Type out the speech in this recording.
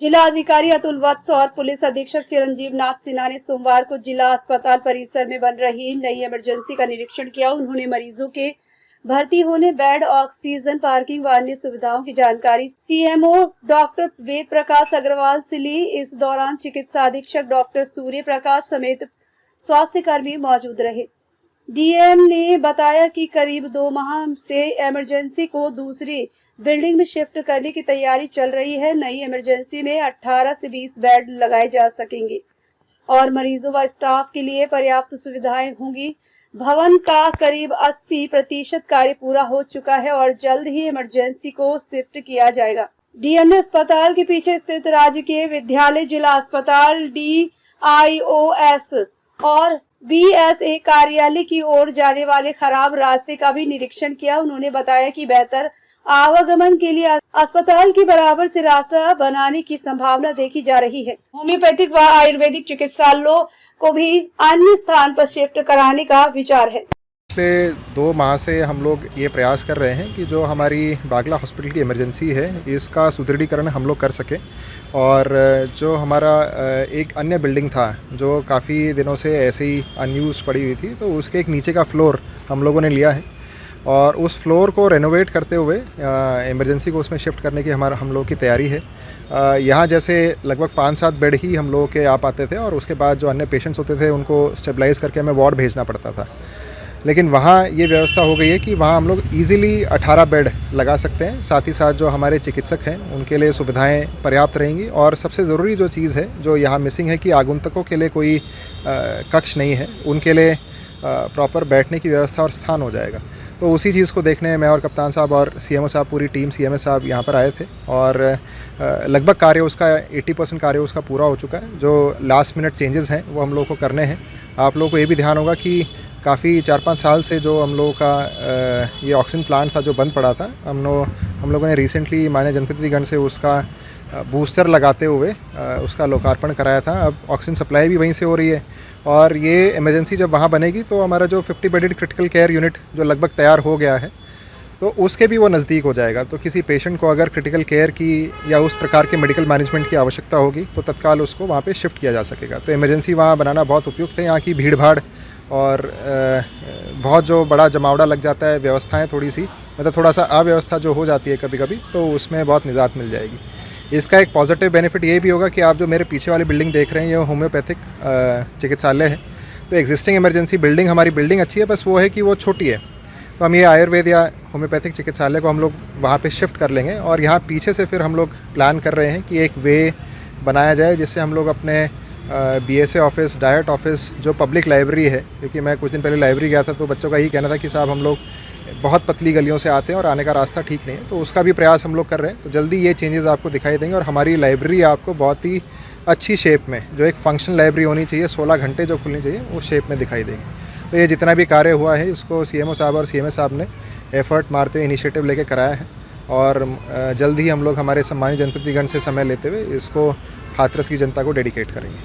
जिला अधिकारी अतुल वत्स और पुलिस अधीक्षक चिरंजीव नाथ सिन्हा ने सोमवार को जिला अस्पताल परिसर में बन रही नई इमरजेंसी का निरीक्षण किया। उन्होंने मरीजों के भर्ती होने, बेड, ऑक्सीजन, पार्किंग व अन्य सुविधाओं की जानकारी सीएमओ डॉक्टर वेद प्रकाश अग्रवाल से ली। इस दौरान चिकित्सा अधीक्षक डॉक्टर सूर्य प्रकाश समेत स्वास्थ्य कर्मी मौजूद रहे। डीएम ने बताया कि करीब 2 माह से इमरजेंसी को दूसरी बिल्डिंग में शिफ्ट करने की तैयारी चल रही है। नई इमरजेंसी में 18 से 20 बेड लगाए जा सकेंगे और मरीजों व स्टाफ के लिए पर्याप्त सुविधाएं होंगी। भवन का करीब 80% कार्य पूरा हो चुका है और जल्द ही इमरजेंसी को शिफ्ट किया जाएगा। डीएम ने अस्पताल के पीछे स्थित राजकीय विद्यालय, जिला अस्पताल, DIOS और BSA कार्यालय की ओर जाने वाले खराब रास्ते का भी निरीक्षण किया। उन्होंने बताया कि बेहतर आवागमन के लिए अस्पताल के बराबर से रास्ता बनाने की संभावना देखी जा रही है। होम्योपैथिक व आयुर्वेदिक चिकित्सालयों को भी अन्य स्थान पर शिफ्ट कराने का विचार है। पिछले 2 माह से हम लोग ये प्रयास कर रहे हैं कि जो हमारी बागला हॉस्पिटल की इमरजेंसी है इसका सुदृढ़ीकरण हम लोग कर सकें। और जो हमारा एक अन्य बिल्डिंग था जो काफ़ी दिनों से ऐसे ही अनयूज़ पड़ी हुई थी, तो उसके एक नीचे का फ्लोर हम लोगों ने लिया है और उस फ्लोर को रेनोवेट करते हुए इमरजेंसी को उसमें शिफ्ट करने की हम लोगों की तैयारी है। यहाँ जैसे लगभग 5-7 बेड ही हम लोगों के आ पाते थे और उसके बाद जो अन्य पेशेंट्स होते थे उनको स्टेबलाइज़ करके हमें वार्ड भेजना पड़ता था, लेकिन वहाँ ये व्यवस्था हो गई है कि वहाँ हम लोग ईज़िली 18 बेड लगा सकते हैं। साथ ही साथ जो हमारे चिकित्सक हैं उनके लिए सुविधाएं पर्याप्त रहेंगी और सबसे ज़रूरी जो चीज़ है जो यहाँ मिसिंग है कि आगंतुकों के लिए कोई कक्ष नहीं है, उनके लिए प्रॉपर बैठने की व्यवस्था और स्थान हो जाएगा। तो उसी चीज़ को देखने मैं और कप्तान साहब और सीएमओ साहब, पूरी टीम, सीएमएस साहब यहाँ पर आए थे और लगभग कार्य उसका 80% कार्य उसका पूरा हो चुका है। जो लास्ट मिनट चेंजेस हैं वो हम लोगों को करने हैं। आप लोगों को ये भी ध्यान होगा कि काफ़ी 4-5 साल से जो हम लोगों का ये ऑक्सीजन प्लांट था जो बंद पड़ा था, हम लोगों ने रिसेंटली माननीय जनप्रतिनिधिगण से उसका बूस्टर लगाते हुए उसका लोकार्पण कराया था। अब ऑक्सीजन सप्लाई भी वहीं से हो रही है और ये इमरजेंसी जब वहाँ बनेगी तो हमारा जो 50 बेडेड क्रिटिकल केयर यूनिट जो लगभग तैयार हो गया है तो उसके भी वो नज़दीक हो जाएगा। तो किसी पेशेंट को अगर क्रिटिकल केयर की या उस प्रकार के मेडिकल मैनेजमेंट की आवश्यकता होगी तो तत्काल उसको वहाँ पे शिफ्ट किया जा सकेगा। तो इमरजेंसी वहाँ बनाना बहुत उपयुक्त है। यहाँ की भीड़ भाड़ और बहुत जो बड़ा जमावड़ा लग जाता है, व्यवस्थाएं थोड़ी सी मतलब थोड़ा सा अव्यवस्था जो हो जाती है कभी कभी, तो उसमें बहुत निजात मिल जाएगी। इसका एक पॉजिटिव बेनिफिट ये भी होगा कि आप जो मेरे पीछे वाली बिल्डिंग देख रहे हैं ये होम्योपैथिक चिकित्सालय है। तो एग्जिस्टिंग इमरजेंसी बिल्डिंग, हमारी बिल्डिंग अच्छी है, बस वो है कि वो छोटी है। तो हम ये आयुर्वेद या होम्योपैथिक चिकित्सालय को हम लोग वहाँ पे शिफ्ट कर लेंगे और यहाँ पीछे से फिर हम लोग प्लान कर रहे हैं कि एक वे बनाया जाए जिससे हम लोग अपने BSA ऑफिस, डाइट ऑफिस, जो पब्लिक लाइब्रेरी है, क्योंकि मैं कुछ दिन पहले लाइब्रेरी गया था तो बच्चों का यही कहना था कि साहब हम लोग बहुत पतली गलियों से आते हैं और आने का रास्ता ठीक नहीं है, तो उसका भी प्रयास हम लोग कर रहे हैं। तो जल्दी ये चेंजेस आपको दिखाई देंगे और हमारी लाइब्रेरी आपको बहुत ही अच्छी शेप में, जो एक फंक्शनल लाइब्रेरी होनी चाहिए, 16 घंटे जो खुलनी चाहिए, उस शेप में दिखाई देंगी। तो ये जितना भी कार्य हुआ है उसको सीएमओ साहब और सीएमएस साहब ने एफर्ट मारते हुए इनिशिएटिव लेके कराया है और जल्द ही हम लोग हमारे सम्मानित जनप्रतिनिधिगण से समय लेते हुए इसको हाथरस की जनता को डेडिकेट करेंगे।